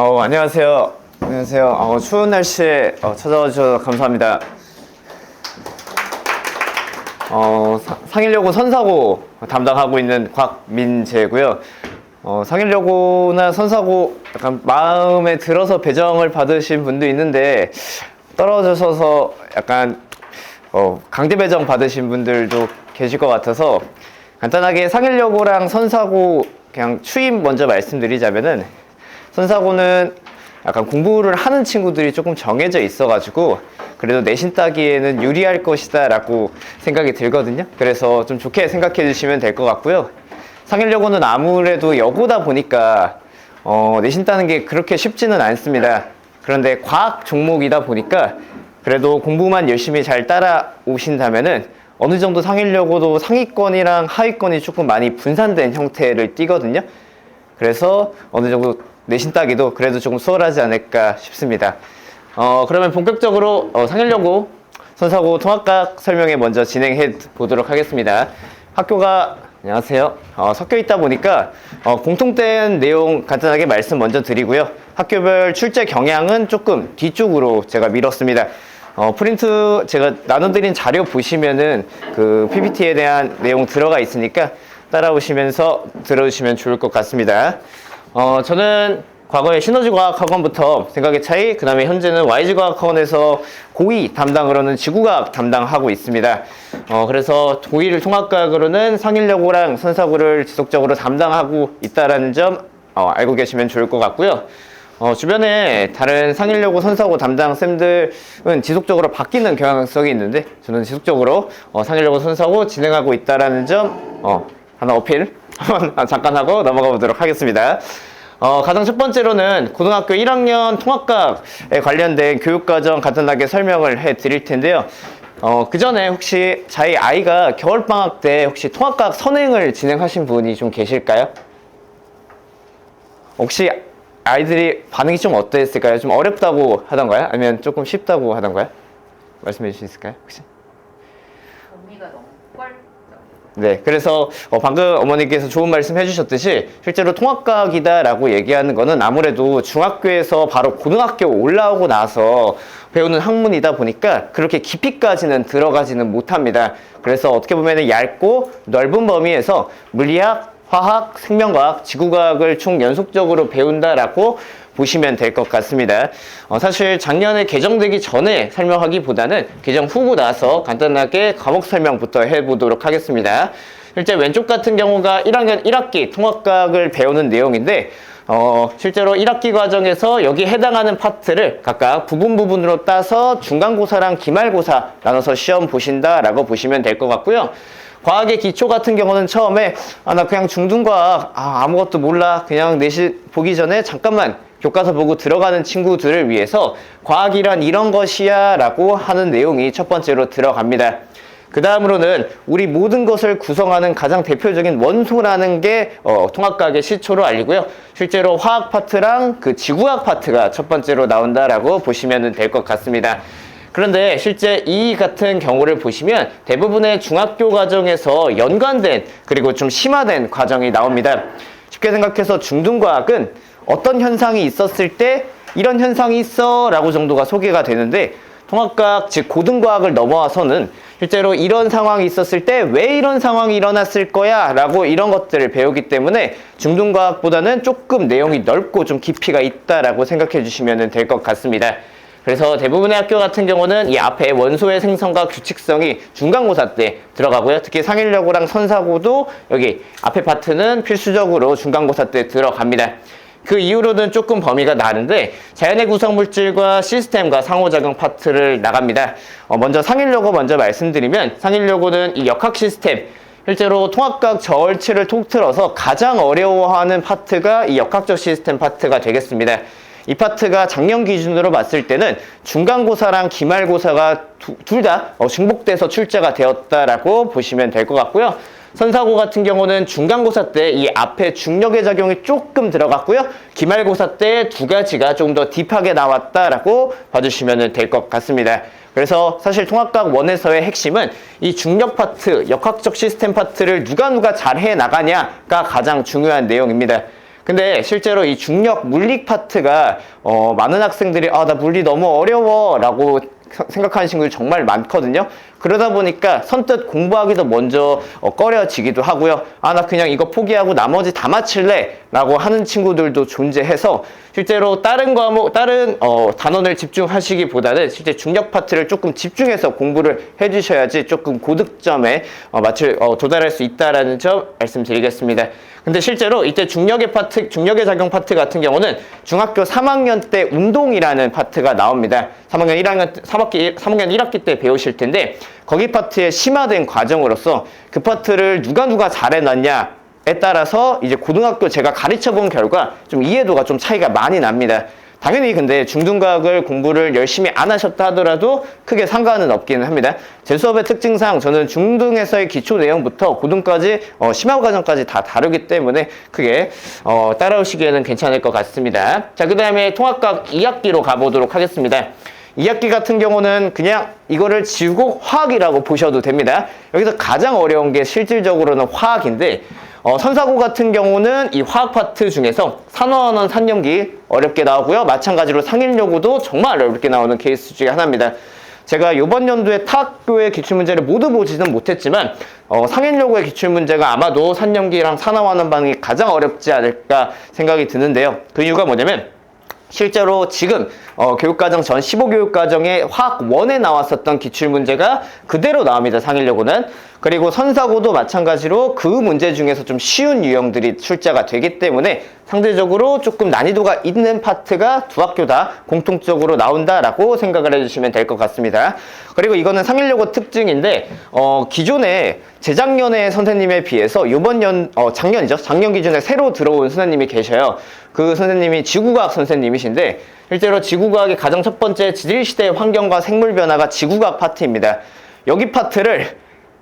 안녕하세요. 안녕하세요. 추운 날씨에 찾아와 주셔서 감사합니다. 상일여고 선사고 담당하고 있는 곽민재고요. 상일여고나 선사고 약간 마음에 들어서 배정을 받으신 분도 있는데 떨어져서 약간 강제 배정 받으신 분들도 계실 것 같아서 간단하게 상일여고랑 선사고 그냥 추임 먼저 말씀드리자면은, 선사고는 약간 공부를 하는 친구들이 조금 정해져 있어가지고 그래도 내신 따기에는 유리할 것이다 라고 생각이 들거든요. 그래서 좀 좋게 생각해 주시면 될 것 같고요. 상일여고는 아무래도 여고다 보니까 내신 따는 게 그렇게 쉽지는 않습니다. 그런데 과학 종목이다 보니까 그래도 공부만 열심히 잘 따라오신다면은 어느 정도 상일여고도 상위권이랑 하위권이 조금 많이 분산된 형태를 띠거든요. 그래서 어느 정도 내신 따기도 그래도 조금 수월하지 않을까 싶습니다. 그러면 본격적으로 상일여고 선사고 통합각 설명회 먼저 진행해 보도록 하겠습니다. 학교가 안녕하세요. 섞여 있다 보니까 공통된 내용 간단하게 말씀 먼저 드리고요. 학교별 출제 경향은 조금 뒤쪽으로 제가 밀었습니다. 프린트 제가 나눠드린 자료 보시면은 그 PPT에 대한 내용 들어가 있으니까 따라오시면서 들어주시면 좋을 것 같습니다. 저는 과거에 시너지과학학원부터 생각의 차이, 그 다음에 현재는 YG과학학원에서 고2 담당으로는 지구과학 담당하고 있습니다. 그래서 고2를 통합과학으로는 상일여고랑 선사고를 지속적으로 담당하고 있다는 점 알고 계시면 좋을 것 같고요. 주변에 다른 상일여고 선사고 담당 쌤들은 지속적으로 바뀌는 경향성이 있는데 저는 지속적으로 상일여고 선사고 진행하고 있다는 점 하나 어필 한번 잠깐 하고 넘어가 보도록 하겠습니다. 가장 첫 번째로는 고등학교 1학년 통합각에 관련된 교육과정 간단하게 설명을 해 드릴 텐데요. 그 전에 혹시 저희 아이가 겨울방학 때 혹시 통합각 선행을 진행하신 분이 좀 계실까요? 혹시 아이들이 반응이 좀 어땠을까요? 좀 어렵다고 하던가요? 아니면 조금 쉽다고 하던가요? 말씀해 주실 수 있을까요? 혹시? 범위가 너무 뻘. 네, 그래서 방금 어머니께서 좋은 말씀 해주셨듯이 실제로 통합각이다라고 얘기하는 거는 아무래도 중학교에서 바로 고등학교 올라오고 나서 배우는 학문이다 보니까 그렇게 깊이까지는 들어가지는 못합니다. 그래서 어떻게 보면 얇고 넓은 범위에서 물리학, 화학, 생명과학, 지구과학을 총 연속적으로 배운다라고 보시면 될 것 같습니다. 사실 작년에 개정되기 전에 설명하기보다는 개정 후고 나서 간단하게 과목 설명부터 해보도록 하겠습니다. 실제 왼쪽 같은 경우가 1학년 1학기 통합각을 배우는 내용인데 실제로 1학기 과정에서 여기에 해당하는 파트를 각각 부분으로 따서 중간고사랑 기말고사 나눠서 시험 보신다라고 보시면 될 것 같고요. 과학의 기초 같은 경우는 처음에 나 그냥 중등과학 아무것도 몰라 그냥 내신 보기 전에 잠깐만 교과서 보고 들어가는 친구들을 위해서 과학이란 이런 것이야 라고 하는 내용이 첫 번째로 들어갑니다. 그 다음으로는 우리 모든 것을 구성하는 가장 대표적인 원소라는 게 통합각의 시초로 알리고요. 실제로 화학 파트랑 그 지구학 파트가 첫 번째로 나온다라고 보시면 될 것 같습니다. 그런데 실제 이 같은 경우를 보시면 대부분의 중학교 과정에서 연관된 그리고 좀 심화된 과정이 나옵니다. 쉽게 생각해서 중등과학은 어떤 현상이 있었을 때 이런 현상이 있어 라고 정도가 소개가 되는데 통합과학 즉 고등과학을 넘어와서는 실제로 이런 상황이 있었을 때 왜 이런 상황이 일어났을 거야 라고 이런 것들을 배우기 때문에 중등과학보다는 조금 내용이 넓고 좀 깊이가 있다라고 생각해 주시면 될 것 같습니다. 그래서 대부분의 학교 같은 경우는 이 앞에 원소의 생성과 규칙성이 중간고사 때 들어가고요. 특히 상일여고랑 선사고도 여기 앞에 파트는 필수적으로 중간고사 때 들어갑니다. 그 이후로는 조금 범위가 다른데 자연의 구성물질과 시스템과 상호작용 파트를 나갑니다. 먼저 상일여고 먼저 말씀드리면 상일여고는 이 역학 시스템 실제로 통합각 저얼치를 통틀어서 가장 어려워하는 파트가 이 역학적 시스템 파트가 되겠습니다. 이 파트가 작년 기준으로 봤을 때는 중간고사랑 기말고사가 둘 다 중복돼서 출제가 되었다라고 보시면 될 것 같고요. 선사고 같은 경우는 중간고사 때 이 앞에 중력의 작용이 조금 들어갔고요. 기말고사 때 두 가지가 좀 더 딥하게 나왔다라고 봐주시면 될 것 같습니다. 그래서 사실 통합각 1에서의 핵심은 이 중력 파트, 역학적 시스템 파트를 누가 잘 해나가냐가 가장 중요한 내용입니다. 근데 실제로 이 중력 물리 파트가 많은 학생들이 나 물리 너무 어려워 라고 생각하는 친구들이 정말 많거든요. 그러다 보니까 선뜻 공부하기도 먼저 꺼려지기도 하고요. 나 그냥 이거 포기하고 나머지 다 마칠래 라고 하는 친구들도 존재해서 실제로 다른 과목, 다른 단원을 집중하시기보다는 실제 중력 파트를 조금 집중해서 공부를 해주셔야지 조금 고득점에 도달할 수 있다라는 점 말씀드리겠습니다. 근데 실제로 이때 중력의 작용 파트 같은 경우는 중학교 3학년 때 운동이라는 파트가 나옵니다. 3학년 1학기 때 배우실 텐데 거기 파트에 심화된 과정으로서 그 파트를 누가 잘해놨냐에 따라서 이제 고등학교 제가 가르쳐 본 결과 좀 이해도가 좀 차이가 많이 납니다. 당연히 근데 중등과학을 공부를 열심히 안 하셨다 하더라도 크게 상관은 없기는 합니다. 제 수업의 특징상 저는 중등에서의 기초 내용부터 고등까지 심화 과정까지 다 다루기 때문에 크게 따라오시기에는 괜찮을 것 같습니다. 자, 그 다음에 통합과학 2학기로 가보도록 하겠습니다. 2학기 같은 경우는 그냥 이거를 지구국 화학이라고 보셔도 됩니다. 여기서 가장 어려운 게 실질적으로는 화학인데 선사고 같은 경우는 이 화학 파트 중에서 산화원원 산염기 어렵게 나오고요. 마찬가지로 상일여고도 정말 어렵게 나오는 케이스 중에 하나입니다. 제가 이번 연도에 타학교의 기출문제를 모두 보지는 못했지만 상일여고의 기출문제가 아마도 산염기랑 산화원원 반응이 가장 어렵지 않을까 생각이 드는데요. 그 이유가 뭐냐면 실제로 지금 교육과정 전 15교육과정에 화학 1에 나왔었던 기출문제가 그대로 나옵니다. 상일여고는. 그리고 선사고도 마찬가지로 그 문제 중에서 좀 쉬운 유형들이 출제가 되기 때문에 상대적으로 조금 난이도가 있는 파트가 두 학교 다 공통적으로 나온다라고 생각을 해주시면 될 것 같습니다. 그리고 이거는 상일여고 특징인데 기존에 재작년에 선생님에 비해서 작년 기준에 새로 들어온 선생님이 계셔요. 그 선생님이 지구과학 선생님이신데 실제로 지구과학의 가장 첫 번째 지질시대의 환경과 생물 변화가 지구과학 파트입니다. 여기 파트를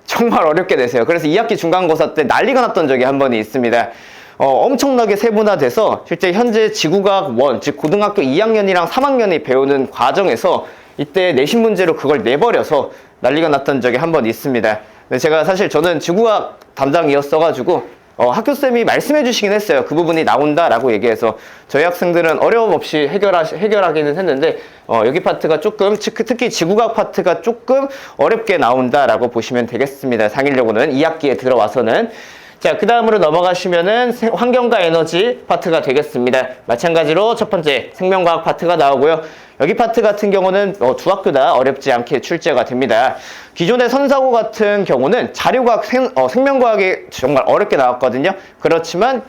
정말 어렵게 내세요. 그래서 2학기 중간고사 때 난리가 났던 적이 한 번이 있습니다. 엄청나게 세분화돼서 실제 현재 지구과학 1, 즉 고등학교 2학년이랑 3학년이 배우는 과정에서 이때 내신 문제로 그걸 내버려서 난리가 났던 적이 한 번 있습니다. 근데 제가 사실 저는 지구과학 담당이었어가지고 학교쌤이 말씀해 주시긴 했어요. 그 부분이 나온다라고 얘기해서 저희 학생들은 어려움 없이 해결하기는 했는데 여기 파트가 조금 특히 지구과학 파트가 조금 어렵게 나온다라고 보시면 되겠습니다. 상일여고는 2학기에 들어와서는. 자, 그 다음으로 넘어가시면은 환경과 에너지 파트가 되겠습니다. 마찬가지로 첫 번째 생명과학 파트가 나오고요. 여기 파트 같은 경우는 두 학교 다 어렵지 않게 출제가 됩니다. 기존의 선사고 같은 경우는 자료과학, 생명과학이 정말 어렵게 나왔거든요. 그렇지만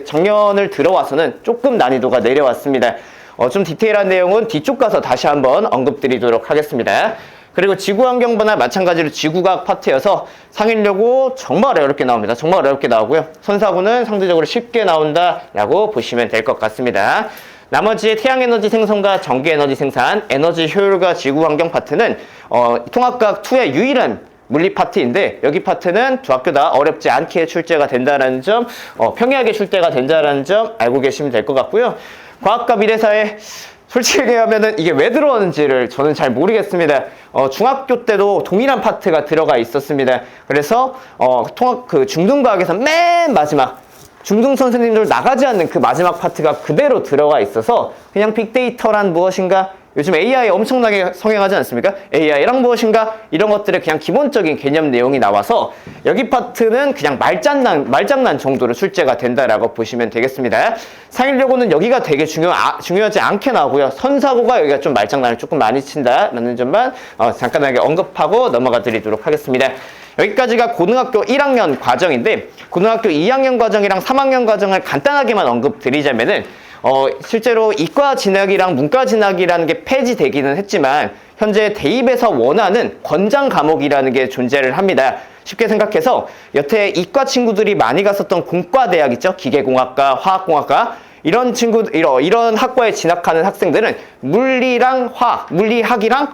작년을 들어와서는 조금 난이도가 내려왔습니다. 좀 디테일한 내용은 뒤쪽 가서 다시 한번 언급드리도록 하겠습니다. 그리고 지구환경부나 마찬가지로 지구과학 파트여서 상일여고 정말 어렵게 나옵니다. 정말 어렵게 나오고요. 선사고는 상대적으로 쉽게 나온다라고 보시면 될 것 같습니다. 나머지 태양에너지 생성과 전기에너지 생산, 에너지 효율과 지구환경 파트는 통합과학 2의 유일한 물리 파트인데 여기 파트는 두 학교 다 어렵지 않게 출제가 된다는 점, 평이하게 출제가 된다는 점 알고 계시면 될 것 같고요. 과학과 미래사회 솔직히 얘기하면은 이게 왜 들어오는지를 저는 잘 모르겠습니다. 중학교 때도 동일한 파트가 들어가 있었습니다. 그래서 중등과학에서 맨 마지막 중등 선생님들 나가지 않는 그 마지막 파트가 그대로 들어가 있어서 그냥 빅데이터란 무엇인가? 요즘 AI 엄청나게 성행하지 않습니까? AI랑 무엇인가? 이런 것들의 그냥 기본적인 개념 내용이 나와서 여기 파트는 그냥 말장난 정도로 출제가 된다라고 보시면 되겠습니다. 상일여고는 여기가 되게 중요하지 않게 나오고요. 선사고가 여기가 좀 말장난을 조금 많이 친다라는 점만 잠깐하게 언급하고 넘어가 드리도록 하겠습니다. 여기까지가 고등학교 1학년 과정인데 고등학교 2학년 과정이랑 3학년 과정을 간단하게만 언급드리자면은 실제로 이과 진학이랑 문과 진학이라는 게 폐지되기는 했지만 현재 대입에서 원하는 권장 과목이라는 게 존재를 합니다. 쉽게 생각해서 여태 이과 친구들이 많이 갔었던 공과대학 있죠? 기계공학과, 화학공학과 이런 학과에 진학하는 학생들은 물리학이랑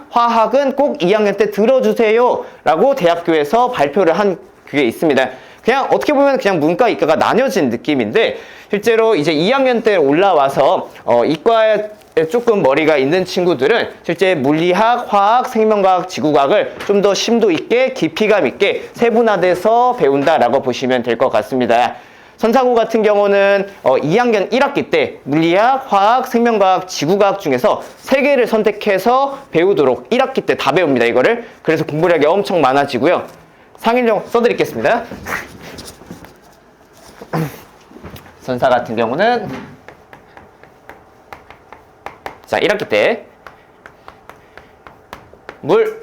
화학은 꼭 2학년 때 들어주세요 라고 대학교에서 발표를 한 그게 있습니다. 그냥 어떻게 보면 그냥 문과, 이과가 나뉘어진 느낌인데 실제로 이제 2학년 때 올라와서 이과에 조금 머리가 있는 친구들은 실제 물리학, 화학, 생명과학, 지구과학을 좀 더 심도 있게 깊이감 있게 세분화돼서 배운다라고 보시면 될 것 같습니다. 선사고 같은 경우는 2학년 1학기 때 물리학, 화학, 생명과학, 지구과학 중에서 3개를 선택해서 배우도록 1학기 때 다 배웁니다, 이거를. 그래서 공부량이 엄청 많아지고요. 상일용 써드리겠습니다. 선사 같은 경우는 자, 1학기 때 물,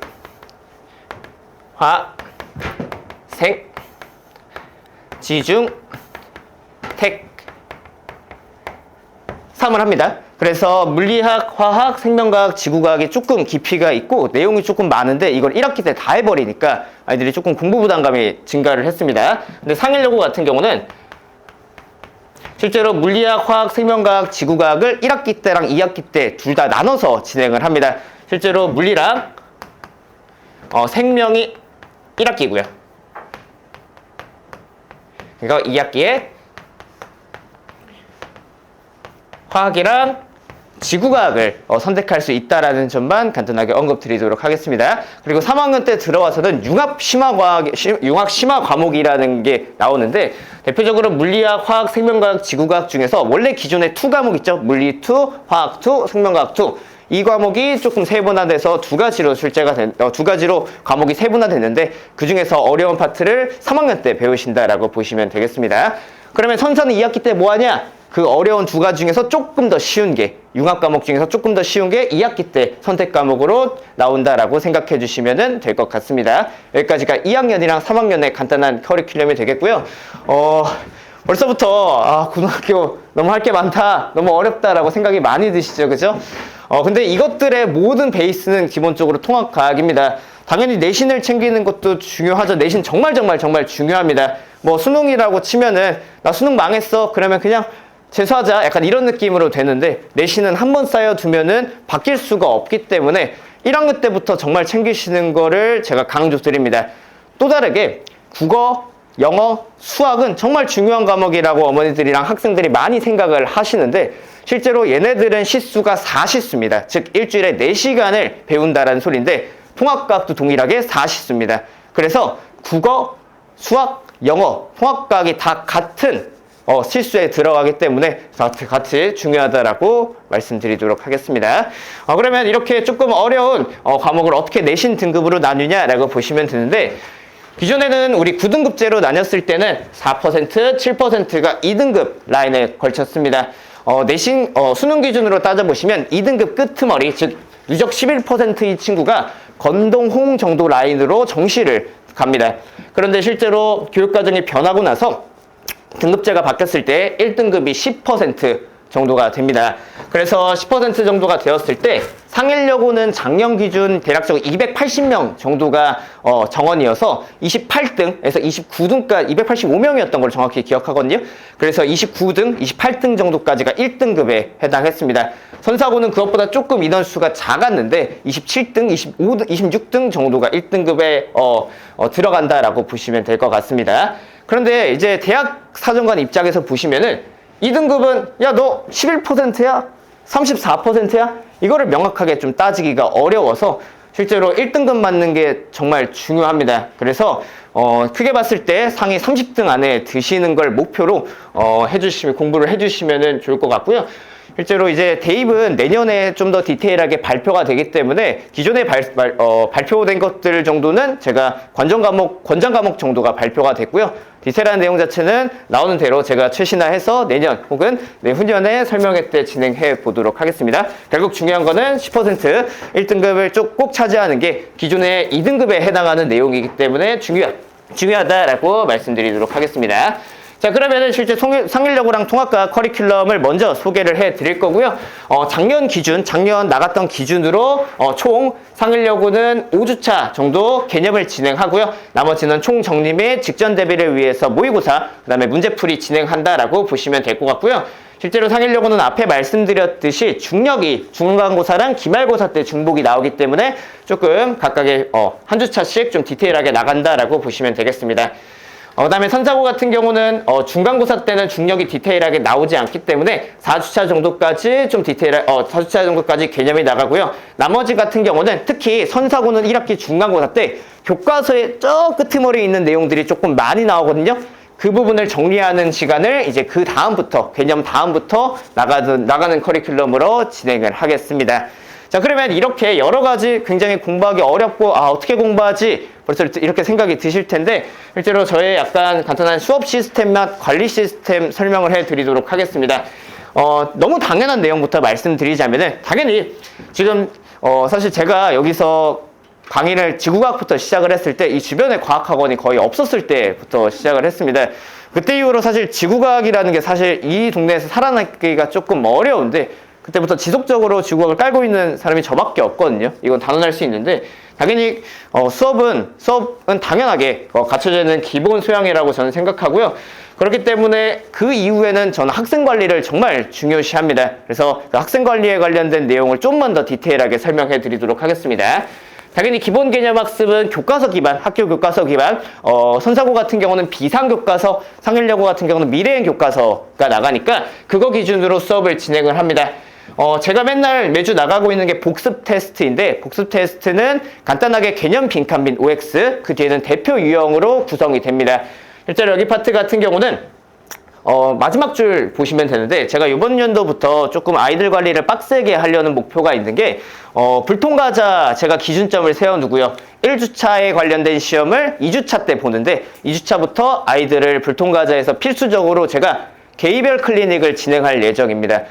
화, 생, 지중, 택 3을 합니다. 그래서 물리학, 화학, 생명과학, 지구과학이 조금 깊이가 있고 내용이 조금 많은데 이걸 1학기 때 다 해버리니까 아이들이 조금 공부 부담감이 증가를 했습니다. 근데 상일여고 같은 경우는 실제로 물리학, 화학, 생명과학, 지구과학을 1학기 때랑 2학기 때 둘 다 나눠서 진행을 합니다. 실제로 물리랑 생명이 1학기고요. 그러니까 2학기에 화학이랑 지구과학을 선택할 수 있다라는 점만 간단하게 언급드리도록 하겠습니다. 그리고 3학년 때 들어와서는 융합 심화 과목이라는 게 나오는데 대표적으로 물리학, 화학, 생명과학, 지구과학 중에서 원래 기존에 2과목 있죠. 물리 2, 화학 2, 생명과학 2. 이 과목이 조금 세분화돼서 두 가지로 과목이 세분화됐는데 그 중에서 어려운 파트를 3학년 때 배우신다라고 보시면 되겠습니다. 그러면 선사는 2학기 때 뭐 하냐? 그 어려운 두 가지 중에서 조금 더 쉬운 게, 융합 과목 중에서 조금 더 쉬운 게 2학기 때 선택 과목으로 나온다라고 생각해 주시면 될 것 같습니다. 여기까지가 2학년이랑 3학년의 간단한 커리큘럼이 되겠고요. 벌써부터 고등학교 너무 할 게 많다, 너무 어렵다라고 생각이 많이 드시죠, 그죠? 근데 이것들의 모든 베이스는 기본적으로 통합과학입니다. 당연히 내신을 챙기는 것도 중요하죠. 내신 정말 중요합니다. 뭐 수능이라고 치면은 나 수능 망했어 그러면 그냥 재수하자 약간 이런 느낌으로 되는데 내신은 한번 쌓여두면은 바뀔 수가 없기 때문에 1학년 때부터 정말 챙기시는 거를 제가 강조드립니다. 또 다르게 국어, 영어, 수학은 정말 중요한 과목이라고 어머니들이랑 학생들이 많이 생각을 하시는데 실제로 얘네들은 시수가 4시수입니다. 즉 일주일에 4시간을 배운다라는 소리인데 통합과학도 동일하게 4시수입니다. 그래서 국어, 수학, 영어, 통합과학이 다 같은 실수에 들어가기 때문에 같이 중요하다라고 말씀드리도록 하겠습니다. 그러면 이렇게 조금 어려운 과목을 어떻게 내신 등급으로 나누냐라고 보시면 되는데 기존에는 우리 9등급제로 나눴을 때는 4%, 7%가 2등급 라인에 걸쳤습니다. 내신 수능 기준으로 따져보시면 2등급 끄트머리, 즉 누적 11%의 친구가 건동, 홍 정도 라인으로 정시를 갑니다. 그런데 실제로 교육과정이 변하고 나서 등급제가 바뀌었을 때 1등급이 10% 정도가 됩니다. 그래서 10% 정도가 되었을 때 상일여고는 작년 기준 대략적으로 280명 정도가 정원이어서 28등에서 29등까지 285명이었던 걸 정확히 기억하거든요. 그래서 29등, 28등 정도까지가 1등급에 해당했습니다. 선사고는 그것보다 조금 인원수가 작았는데 27등, 25등, 26등 정도가 1등급에 들어간다라고 보시면 될 것 같습니다. 그런데 이제 대학 사정관 입장에서 보시면은 2등급은 야 너 11%야? 34%야? 이거를 명확하게 좀 따지기가 어려워서 실제로 1등급 맞는 게 정말 중요합니다. 그래서 크게 봤을 때 상위 30등 안에 드시는 걸 목표로 공부를 해주시면 좋을 것 같고요. 실제로 이제 대입은 내년에 좀 더 디테일하게 발표가 되기 때문에 기존에 발표된 것들 정도는 제가 권장 과목 정도가 발표가 됐고요. 디테일한 내용 자체는 나오는 대로 제가 최신화해서 내년 혹은 내후년에 설명회 때 진행해 보도록 하겠습니다. 결국 중요한 거는 10% 1등급을 꼭 차지하는 게 기존의 2등급에 해당하는 내용이기 때문에 중요하다라고 말씀드리도록 하겠습니다. 자, 그러면은 실제 상일여고랑 통합과학 커리큘럼을 먼저 소개를 해 드릴 거고요. 작년 나갔던 기준으로 총 상일여고는 5주차 정도 개념을 진행하고요. 나머지는 총 정리 및 직전 대비를 위해서 모의고사, 그다음에 문제풀이 진행한다라고 보시면 될 것 같고요. 실제로 상일여고는 앞에 말씀드렸듯이 중력이 중간고사랑 기말고사 때 중복이 나오기 때문에 조금 각각의 한 주차씩 좀 디테일하게 나간다라고 보시면 되겠습니다. 그다음에 선사고 같은 경우는 중간고사 때는 중력이 디테일하게 나오지 않기 때문에 4주차 정도까지 4주차 정도까지 개념이 나가고요. 나머지 같은 경우는 특히 선사고는 1학기 중간고사 때 교과서의 저 끄트머리에 있는 내용들이 조금 많이 나오거든요. 그 부분을 정리하는 시간을 이제 그 다음부터, 개념 다음부터 나가는 커리큘럼으로 진행을 하겠습니다. 자, 그러면 이렇게 여러 가지 굉장히 공부하기 어렵고, 어떻게 공부하지? 벌써 이렇게 생각이 드실 텐데, 실제로 저의 약간 간단한 수업 시스템 및 관리 시스템 설명을 해 드리도록 하겠습니다. 너무 당연한 내용부터 말씀드리자면은, 당연히 지금, 사실 제가 여기서 강의를 지구과학부터 시작을 했을 때 이 주변에 과학학원이 거의 없었을 때부터 시작을 했습니다. 그때 이후로 사실 지구과학이라는 게 사실 이 동네에서 살아남기가 조금 어려운데 그때부터 지속적으로 지구과학을 깔고 있는 사람이 저밖에 없거든요. 이건 단언할 수 있는데 당연히 수업은 당연하게 갖춰져 있는 기본 소양이라고 저는 생각하고요. 그렇기 때문에 그 이후에는 저는 학생 관리를 정말 중요시합니다. 그래서 그 학생 관리에 관련된 내용을 좀만 더 디테일하게 설명해 드리도록 하겠습니다. 당연히 기본 개념 학습은 교과서 기반, 학교 교과서 기반, 선사고 같은 경우는 비상교과서, 상일여고 같은 경우는 미래행 교과서가 나가니까 그거 기준으로 수업을 진행을 합니다. 제가 맨날 매주 나가고 있는 게 복습 테스트인데 복습 테스트는 간단하게 개념 빈칸 및 OX, 그 뒤에는 대표 유형으로 구성이 됩니다. 실제로 여기 파트 같은 경우는 마지막 줄 보시면 되는데 제가 이번 연도부터 조금 아이들 관리를 빡세게 하려는 목표가 있는 게 불통과자 제가 기준점을 세워두고요. 1주차에 관련된 시험을 2주차 때 보는데 2주차부터 아이들을 불통과자에서 필수적으로 제가 개의별 클리닉을 진행할 예정입니다.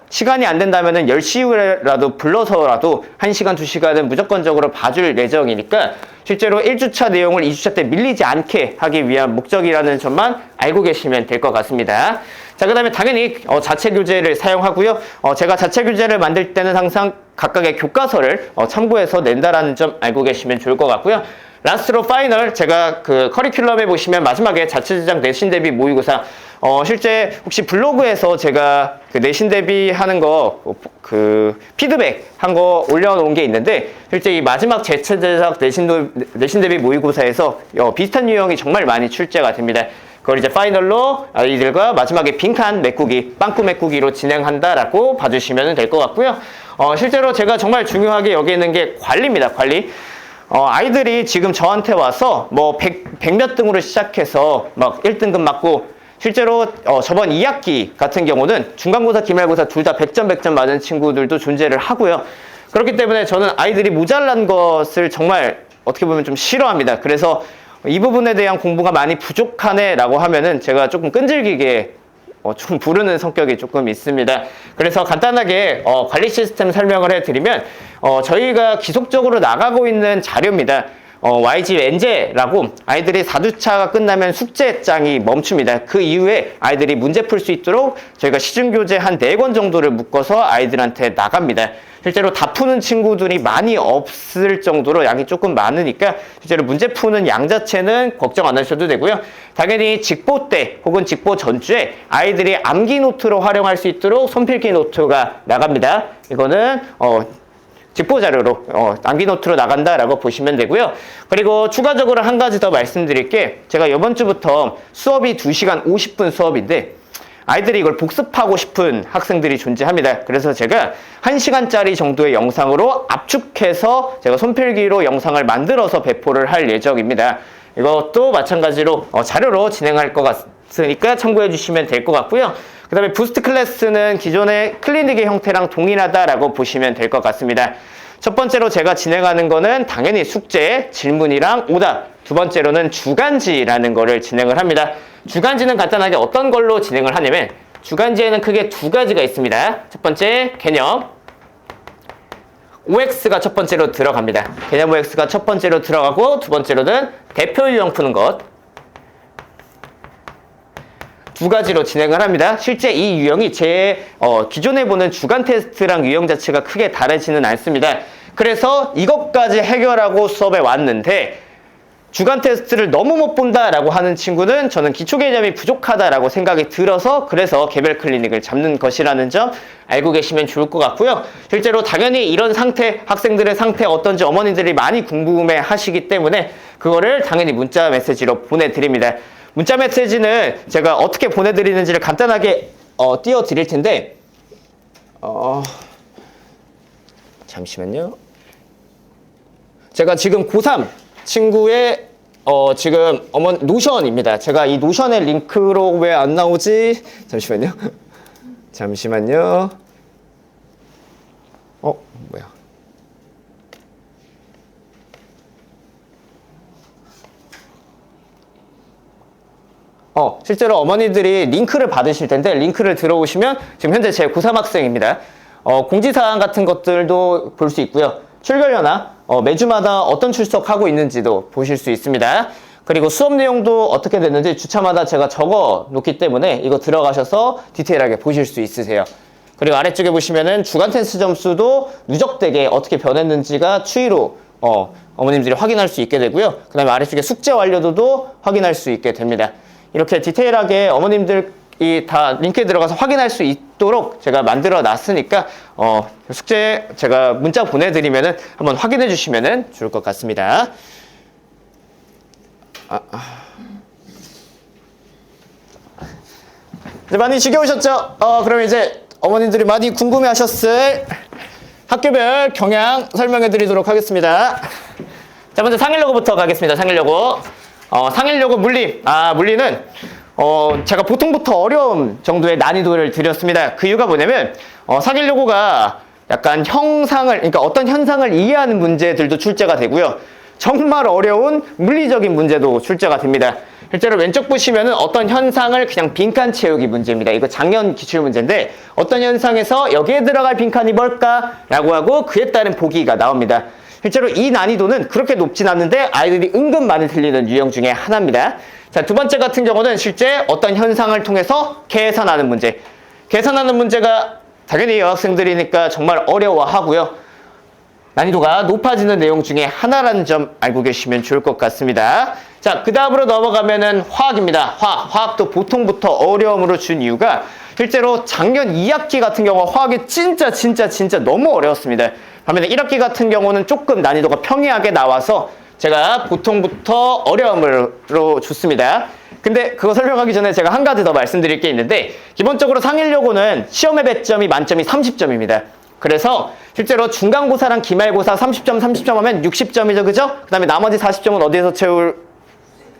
시간이 안 된다면은 10시 이후라도 불러서라도 1시간, 2시간은 무조건적으로 봐줄 예정이니까 실제로 1주차 내용을 2주차 때 밀리지 않게 하기 위한 목적이라는 점만 알고 계시면 될 것 같습니다. 자, 그 다음에 당연히 자체 교재를 사용하고요. 제가 자체 교재를 만들 때는 항상 각각의 교과서를 참고해서 낸다라는 점 알고 계시면 좋을 것 같고요. 라스트로 파이널, 제가 그 커리큘럼에 보시면 마지막에 자체 제작 내신 대비 모의고사 실제 혹시 블로그에서 제가 그 내신 대비 하는 거 피드백 한 거 올려놓은 게 있는데 실제 이 마지막 자체 제작 내신 대비 모의고사에서 비슷한 유형이 정말 많이 출제가 됩니다. 그걸 이제 파이널로 아이들과 마지막에 빈칸 메꾸기, 빵꾸 메꾸기로 진행한다라고 봐주시면 될 것 같고요. 실제로 제가 정말 중요하게 여기는 게 관리입니다. 관리. 아이들이 지금 저한테 와서 100몇 등으로 시작해서 막 1등급 맞고 실제로 저번 2학기 같은 경우는 중간고사, 기말고사 둘 다 100점, 100점 맞은 친구들도 존재를 하고요. 그렇기 때문에 저는 아이들이 모자란 것을 정말 어떻게 보면 좀 싫어합니다. 그래서 이 부분에 대한 공부가 많이 부족하네 라고 하면은 제가 조금 끈질기게 좀 부르는 성격이 조금 있습니다. 그래서 간단하게 관리 시스템 설명을 해드리면 저희가 지속적으로 나가고 있는 자료입니다. YG 엔제라고 아이들이 4주차가 끝나면 숙제장이 멈춥니다. 그 이후에 아이들이 문제 풀 수 있도록 저희가 시중교재 한 4권 정도를 묶어서 아이들한테 나갑니다. 실제로 다 푸는 친구들이 많이 없을 정도로 양이 조금 많으니까 실제로 문제 푸는 양 자체는 걱정 안 하셔도 되고요. 당연히 직보 때 혹은 직보 전주에 아이들이 암기 노트로 활용할 수 있도록 손필기 노트가 나갑니다. 이거는 직보 자료로 암기 노트로 나간다라고 보시면 되고요. 그리고 추가적으로 한 가지 더 말씀드릴 게 제가 이번 주부터 수업이 2시간 50분 수업인데 아이들이 이걸 복습하고 싶은 학생들이 존재합니다. 그래서 제가 1시간짜리 정도의 영상으로 압축해서 제가 손필기로 영상을 만들어서 배포를 할 예정입니다. 이것도 마찬가지로 자료로 진행할 것 같으니까 참고해 주시면 될 것 같고요. 그 다음에 부스트 클래스는 기존의 클리닉의 형태랑 동일하다라고 보시면 될 것 같습니다. 첫 번째로 제가 진행하는 거는 당연히 숙제, 질문이랑 오답. 두 번째로는 주간지라는 거를 진행을 합니다. 주간지는 간단하게 어떤 걸로 진행을 하냐면 주간지에는 크게 두 가지가 있습니다. 첫 번째 개념 OX가 첫 번째로 들어갑니다. 개념 OX가 첫 번째로 들어가고 두 번째로는 대표 유형 푸는 것. 두 가지로 진행을 합니다. 실제 이 유형이 제 기존에 보는 주간 테스트랑 유형 자체가 크게 다르지는 않습니다. 그래서 이것까지 해결하고 수업에 왔는데 주간 테스트를 너무 못 본다라고 하는 친구는 저는 기초 개념이 부족하다라고 생각이 들어서 그래서 개별 클리닉을 잡는 것이라는 점 알고 계시면 좋을 것 같고요. 실제로 당연히 이런 상태, 학생들의 상태 어떤지 어머니들이 많이 궁금해 하시기 때문에 그거를 당연히 문자 메시지로 보내드립니다. 문자 메시지는 제가 어떻게 보내드리는지를 간단하게 띄워드릴 텐데 잠시만요. 제가 지금 고3 친구의 지금 노션입니다. 제가 이 노션의 링크로 왜 안 나오지? 잠시만요. 잠시만요. 뭐야. 실제로 어머니들이 링크를 받으실 텐데, 링크를 들어오시면 지금 현재 제 고3 학생입니다. 공지사항 같은 것들도 볼 수 있고요. 출결료나 매주마다 어떤 출석하고 있는지도 보실 수 있습니다. 그리고 수업 내용도 어떻게 됐는지 주차마다 제가 적어 놓기 때문에 이거 들어가셔서 디테일하게 보실 수 있으세요. 그리고 아래쪽에 보시면은 주간 테스트 점수도 누적되게 어떻게 변했는지가 추이로 어머님들이 확인할 수 있게 되고요. 그 다음에 아래쪽에 숙제 완료도도 확인할 수 있게 됩니다. 이렇게 디테일하게 어머님들이 다 링크에 들어가서 확인할 수 있도록 제가 만들어 놨으니까 숙제 제가 문자 보내드리면은 한번 확인해 주시면은 좋을 것 같습니다. 이제 많이 지겨우셨죠? 그럼 이제 어머님들이 많이 궁금해하셨을 학교별 경향 설명해 드리도록 하겠습니다. 자, 먼저 상일여고부터 가겠습니다. 상일여고. 상일여고 물리. 물리는 제가 보통부터 어려움 정도의 난이도를 드렸습니다. 그 이유가 뭐냐면 상일여고가 약간 그러니까 어떤 현상을 이해하는 문제들도 출제가 되고요. 정말 어려운 물리적인 문제도 출제가 됩니다. 실제로 왼쪽 보시면은 어떤 현상을 그냥 빈칸 채우기 문제입니다. 이거 작년 기출 문제인데 어떤 현상에서 여기에 들어갈 빈칸이 뭘까라고 하고 그에 따른 보기가 나옵니다. 실제로 이 난이도는 그렇게 높진 않는데 아이들이 은근 많이 틀리는 유형 중에 하나입니다. 자, 두 번째 같은 경우는 실제 어떤 현상을 통해서 계산하는 문제. 계산하는 문제가 당연히 여학생들이니까 정말 어려워하고요. 난이도가 높아지는 내용 중에 하나라는 점 알고 계시면 좋을 것 같습니다. 자, 그 다음으로 넘어가면은 화학입니다. 화학도 보통부터 어려움으로 준 이유가 실제로 작년 2학기 같은 경우 화학이 진짜 너무 어려웠습니다. 반면에 1학기 같은 경우는 조금 난이도가 평이하게 나와서 제가 보통부터 어려움으로 줬습니다. 근데 그거 설명하기 전에 제가 한 가지 더 말씀드릴 게 있는데 기본적으로 상일여고는 시험의 배점이 만점이 30점입니다. 그래서 실제로 중간고사랑 기말고사 30점 하면 60점이죠, 그죠? 그 다음에 나머지 40점은 어디에서 채울?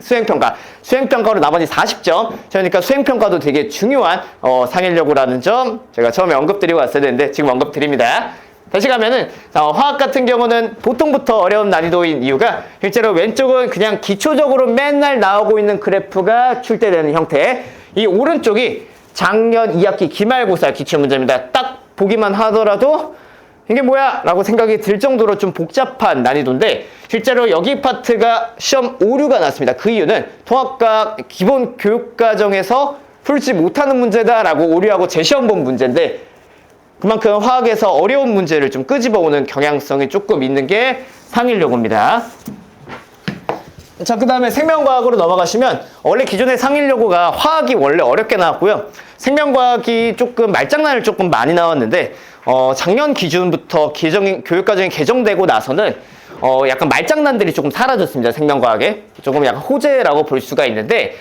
수행평가. 수행평가로 나머지 40점. 그러니까 수행평가도 되게 중요한 상일여고라는 점 제가 처음에 언급드리고 왔어야 되는데 지금 언급드립니다. 다시 가면은 화학 같은 경우는 보통부터 어려운 난이도인 이유가 실제로 왼쪽은 그냥 기초적으로 맨날 나오고 있는 그래프가 출제되는 형태. 이 오른쪽이 작년 2학기 기말고사 기출문제입니다. 딱 보기만 하더라도 이게 뭐야? 라고 생각이 들 정도로 좀 복잡한 난이도인데 실제로 여기 파트가 시험 오류가 났습니다. 그 이유는 통합과 기본 교육과정에서 풀지 못하는 문제다라고 오류하고 재시험 본 문제인데 그만큼 화학에서 어려운 문제를 좀 끄집어오는 경향성이 조금 있는 게 상일여고입니다. 자, 그 다음에 생명과학으로 넘어가시면 원래 기존의 상일여고가 화학이 원래 어렵게 나왔고요. 생명과학이 조금 말장난을 조금 많이 나왔는데 작년 기준부터 교육과정이 개정되고 나서는 약간 말장난들이 조금 사라졌습니다. 생명과학에 조금 약간 호재라고 볼 수가 있는데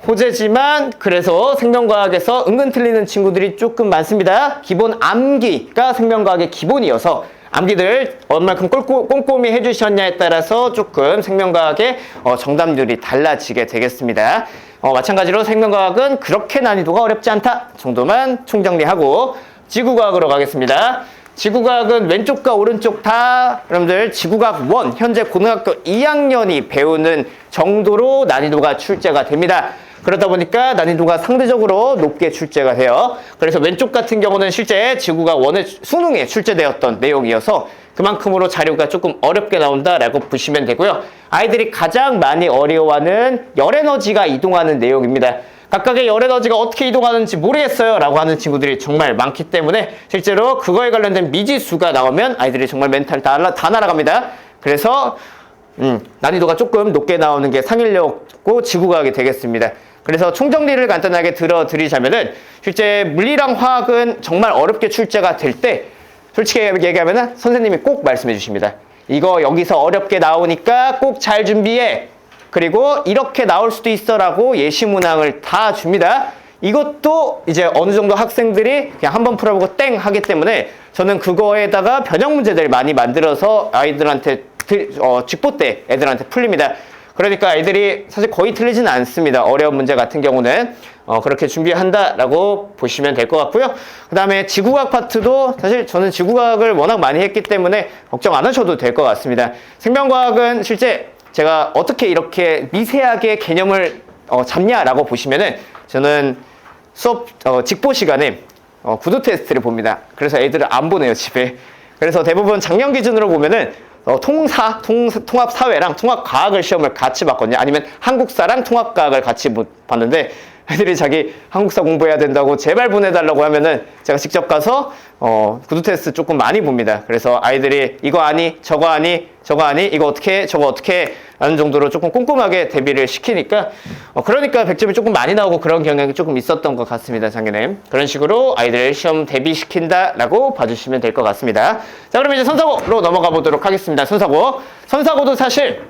호재지만 그래서 생명과학에서 은근 틀리는 친구들이 조금 많습니다. 기본 암기가 생명과학의 기본이어서 암기들 얼마큼 꼼꼼히 해주셨냐에 따라서 조금 생명과학의 정답률이 달라지게 되겠습니다. 마찬가지로 생명과학은 그렇게 난이도가 어렵지 않다 정도만 총정리하고 지구과학으로 가겠습니다. 지구과학은 왼쪽과 오른쪽 다 여러분들 지구과학 1 현재 고등학교 2학년이 배우는 정도로 난이도가 출제가 됩니다. 그러다 보니까 난이도가 상대적으로 높게 출제가 돼요. 그래서 왼쪽 같은 경우는 실제 지구과학 1의 수능에 출제되었던 내용이어서 그만큼으로 자료가 조금 어렵게 나온다라고 보시면 되고요. 아이들이 가장 많이 어려워하는 열에너지가 이동하는 내용입니다. 각각의 열에너지가 어떻게 이동하는지 모르겠어요 라고 하는 친구들이 정말 많기 때문에 실제로 그거에 관련된 미지수가 나오면 아이들이 정말 멘탈 다 날아갑니다. 그래서 난이도가 조금 높게 나오는 게 상일여고 지구과학이 되겠습니다. 그래서 총정리를 간단하게 들어드리자면은 실제 물리랑 화학은 정말 어렵게 출제가 될 때 솔직히 얘기하면은 선생님이 꼭 말씀해 주십니다. 이거 여기서 어렵게 나오니까 꼭 잘 준비해. 그리고 이렇게 나올 수도 있어 라고 예시 문항을 다 줍니다. 이것도 이제 어느 정도 학생들이 그냥 한번 풀어보고 땡 하기 때문에 저는 그거에다가 변형 문제들 많이 만들어서 아이들한테 직보 때 애들한테 풀립니다. 그러니까 아이들이 사실 거의 틀리지는 않습니다. 어려운 문제 같은 경우는 그렇게 준비한다라고 보시면 될 것 같고요. 그 다음에 지구과학 파트도 사실 저는 지구과학을 워낙 많이 했기 때문에 걱정 안 하셔도 될 것 같습니다. 생명과학은 실제 제가 어떻게 이렇게 미세하게 개념을 잡냐라고 보시면은 저는 수업 직보 시간에 구두 테스트를 봅니다. 그래서 애들을 안 보내요, 집에. 그래서 대부분 작년 기준으로 보면은 통합사회랑 통합과학을 시험을 같이 봤거든요. 아니면 한국사랑 통합과학을 같이 봤는데 애들이 자기 한국사 공부해야 된다고 제발 보내달라고 하면은 제가 직접 가서 구두 테스트 조금 많이 봅니다. 그래서 아이들이 이거 아니, 저거 아니, 저거 아니, 이거 어떻게 해, 저거 어떻게 해 라는 정도로 조금 꼼꼼하게 대비를 시키니까 그러니까 100점이 조금 많이 나오고 그런 경향이 조금 있었던 것 같습니다, 작년에. 그런 식으로 아이들 시험 대비시킨다라고 봐주시면 될 것 같습니다. 자, 그럼 이제 선사고로 넘어가 보도록 하겠습니다. 선사고도 사실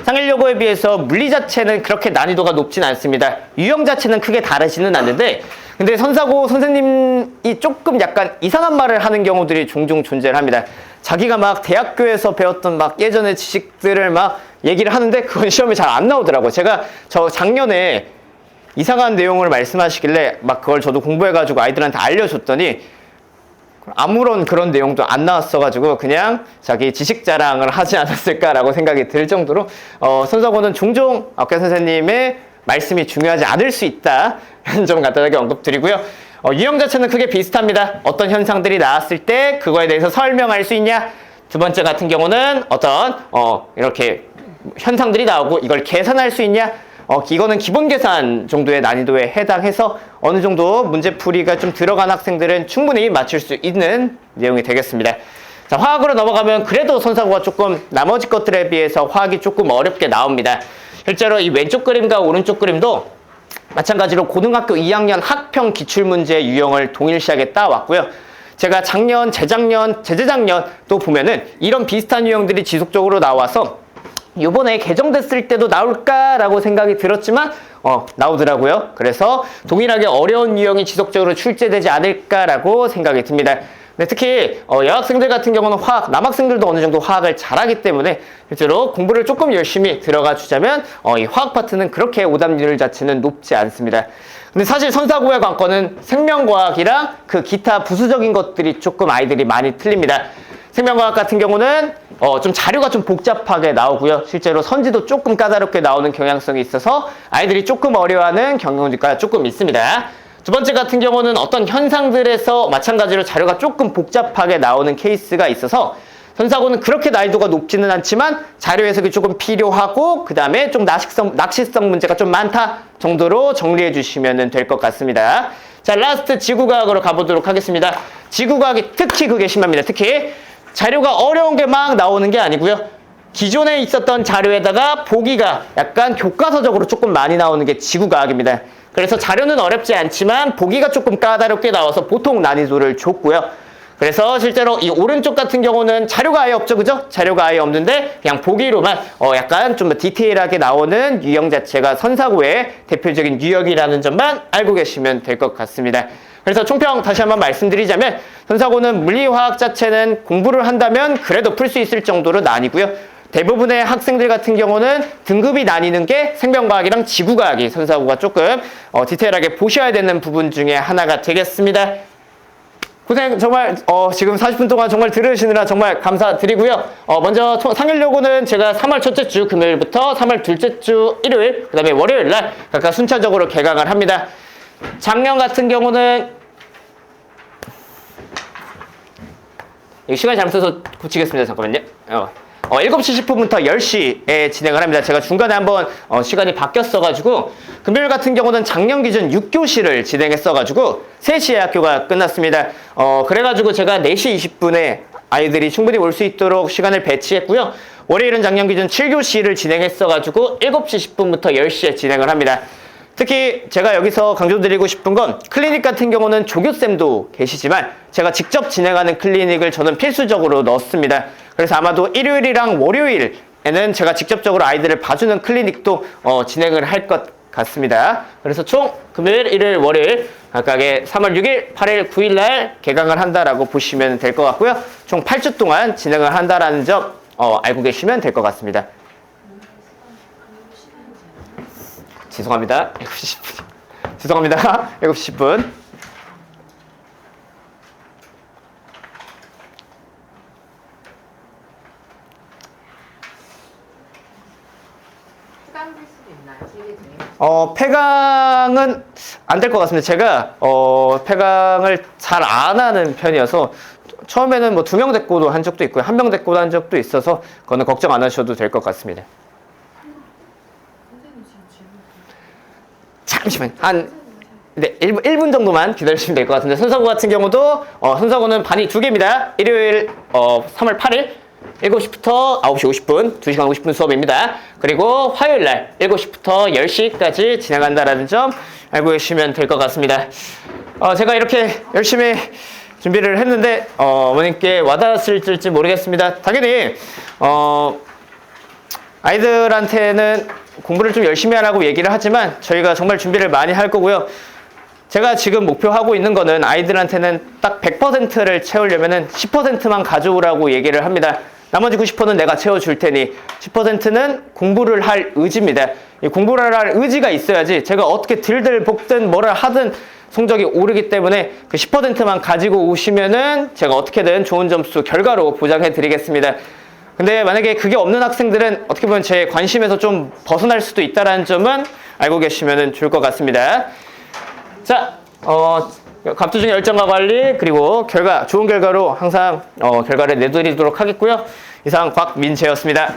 상일여고에 비해서 물리 자체는 그렇게 난이도가 높진 않습니다. 유형 자체는 크게 다르지는 않는데 근데 선사고 선생님이 조금 약간 이상한 말을 하는 경우들이 종종 존재를 합니다. 자기가 막 대학교에서 배웠던 막 예전의 지식들을 막 얘기를 하는데 그건 시험에 잘 안 나오더라고요. 제가 저 작년에 이상한 내용을 말씀하시길래 막 그걸 저도 공부해가지고 아이들한테 알려줬더니 아무런 그런 내용도 안 나왔어가지고 그냥 자기 지식 자랑을 하지 않았을까라고 생각이 들 정도로 선사고는 종종 학교 선생님의 말씀이 중요하지 않을 수 있다 라는 점 간단하게 언급드리고요. 유형 자체는 크게 비슷합니다. 어떤 현상들이 나왔을 때 그거에 대해서 설명할 수 있냐. 두 번째 같은 경우는 어떤 이렇게 현상들이 나오고 이걸 계산할 수 있냐. 이거는 기본 계산 정도의 난이도에 해당해서 어느 정도 문제풀이가 좀 들어간 학생들은 충분히 맞출 수 있는 내용이 되겠습니다. 자, 화학으로 넘어가면 그래도 선사고가 조금 나머지 것들에 비해서 화학이 조금 어렵게 나옵니다. 실제로 이 왼쪽 그림과 오른쪽 그림도 마찬가지로 고등학교 2학년 학평 기출문제 유형을 동일시하게 따왔고요. 제가 작년, 재작년 또 보면은 이런 비슷한 유형들이 지속적으로 나와서 요번에 개정됐을 때도 나올까라고 생각이 들었지만 나오더라고요. 그래서 동일하게 어려운 유형이 지속적으로 출제되지 않을까라고 생각이 듭니다. 근데 특히 여학생들 같은 경우는 남학생들도 어느 정도 화학을 잘하기 때문에 실제로 공부를 조금 열심히 들어가 주자면 이 화학 파트는 그렇게 오답률 자체는 높지 않습니다. 근데 사실 선사고의 관건은 생명과학이랑 그 기타 부수적인 것들이 조금 아이들이 많이 틀립니다. 생명과학 같은 경우는 좀 자료가 좀 복잡하게 나오고요. 실제로 선지도 조금 까다롭게 나오는 경향성이 있어서 아이들이 조금 어려워하는 경우가 조금 있습니다. 두 번째 같은 경우는 어떤 현상들에서 마찬가지로 자료가 조금 복잡하게 나오는 케이스가 있어서 선사고는 그렇게 난이도가 높지는 않지만 자료 해석이 조금 필요하고 그 다음에 좀 낚시성 문제가 좀 많다 정도로 정리해 주시면 될 것 같습니다. 자, 라스트 지구과학으로 가보도록 하겠습니다. 지구과학이 특히 그게 심합니다. 특히 자료가 어려운 게 막 나오는 게 아니고요. 기존에 있었던 자료에다가 보기가 약간 교과서적으로 조금 많이 나오는 게 지구과학입니다. 그래서 자료는 어렵지 않지만 보기가 조금 까다롭게 나와서 보통 난이도를 줬고요. 그래서 실제로 이 오른쪽 같은 경우는 자료가 아예 없죠, 그죠? 자료가 아예 없는데 그냥 보기로만 약간 좀 디테일하게 나오는 유형 자체가 선사고의 대표적인 유형이라는 점만 알고 계시면 될 것 같습니다. 그래서 총평 다시 한번 말씀드리자면 선사고는 물리화학 자체는 공부를 한다면 그래도 풀 수 있을 정도로 난이고요. 대부분의 학생들 같은 경우는 등급이 나뉘는 게 생명과학이랑 지구과학이 선사고가 조금 디테일하게 보셔야 되는 부분 중에 하나가 되겠습니다. 고생 정말 지금 40분 동안 정말 들으시느라 정말 감사드리고요. 먼저 상일여고는 제가 3월 첫째 주 금요일부터 3월 둘째 주 일요일 그 다음에 월요일 날 각각 순차적으로 개강을 합니다. 작년 같은 경우는 시간이 잘못해서 고치겠습니다. 잠깐만요. 7시 10분부터 10시에 진행을 합니다. 제가 중간에 한번 시간이 바뀌었어가지고 금요일 같은 경우는 작년 기준 6교시를 진행했어가지고 3시에 학교가 끝났습니다. 그래가지고 제가 4시 20분에 아이들이 충분히 올 수 있도록 시간을 배치했고요. 월요일은 작년 기준 7교시를 진행했어가지고 7시 10분부터 10시에 진행을 합니다. 특히 제가 여기서 강조드리고 싶은 건 클리닉 같은 경우는 조교쌤도 계시지만 제가 직접 진행하는 클리닉을 저는 필수적으로 넣습니다. 그래서 아마도 일요일이랑 월요일에는 제가 직접적으로 아이들을 봐주는 클리닉도 진행을 할 것 같습니다. 그래서 총 금요일, 일요일, 월요일 각각의 3월 6일, 8일, 9일 날 개강을 한다라고 보시면 될 것 같고요. 총 8주 동안 진행을 한다라는 점 알고 계시면 될 것 같습니다. 죄송합니다. 7시 10분. 죄송합니다. 7시 10분. 수강될 수도 있나요? 세계 중에? 폐강은 안 될 것 같습니다. 제가 폐강을 잘 안 하는 편이어서 처음에는 뭐 2명 데리고도 한 적도 있고요. 1명 데리고도 한 적도 있어서 그거는 걱정 안 하셔도 될 것 같습니다. 선생님 지금 질문. 잠시만 네, 1분 정도만 기다리시면 될 것 같은데 손석구 같은 경우도 손석구는 반이 2개입니다. 일요일 3월 8일 7시부터 9시 50분 2시간 50분 수업입니다. 그리고 화요일날 7시부터 10시까지 진행한다라는 점 알고 계시면 될 것 같습니다. 제가 이렇게 열심히 준비를 했는데 어머님께 와닿았을지 모르겠습니다. 당연히 아이들한테는 공부를 좀 열심히 하라고 얘기를 하지만 저희가 정말 준비를 많이 할 거고요. 제가 지금 목표하고 있는 거는 아이들한테는 딱 100%를 채우려면은 10%만 가져오라고 얘기를 합니다. 나머지 90%는 내가 채워줄 테니 10%는 공부를 할 의지입니다. 이 공부를 할 의지가 있어야지 제가 어떻게 들들 볶든 뭐를 하든 성적이 오르기 때문에 그 10%만 가지고 오시면은 제가 어떻게든 좋은 점수 결과로 보장해 드리겠습니다. 근데 만약에 그게 없는 학생들은 어떻게 보면 제 관심에서 좀 벗어날 수도 있다는 점은 알고 계시면 좋을 것 같습니다. 자, 갑투중의 열정과 관리 그리고 좋은 결과로 항상 결과를 내드리도록 하겠고요. 이상 곽민재였습니다.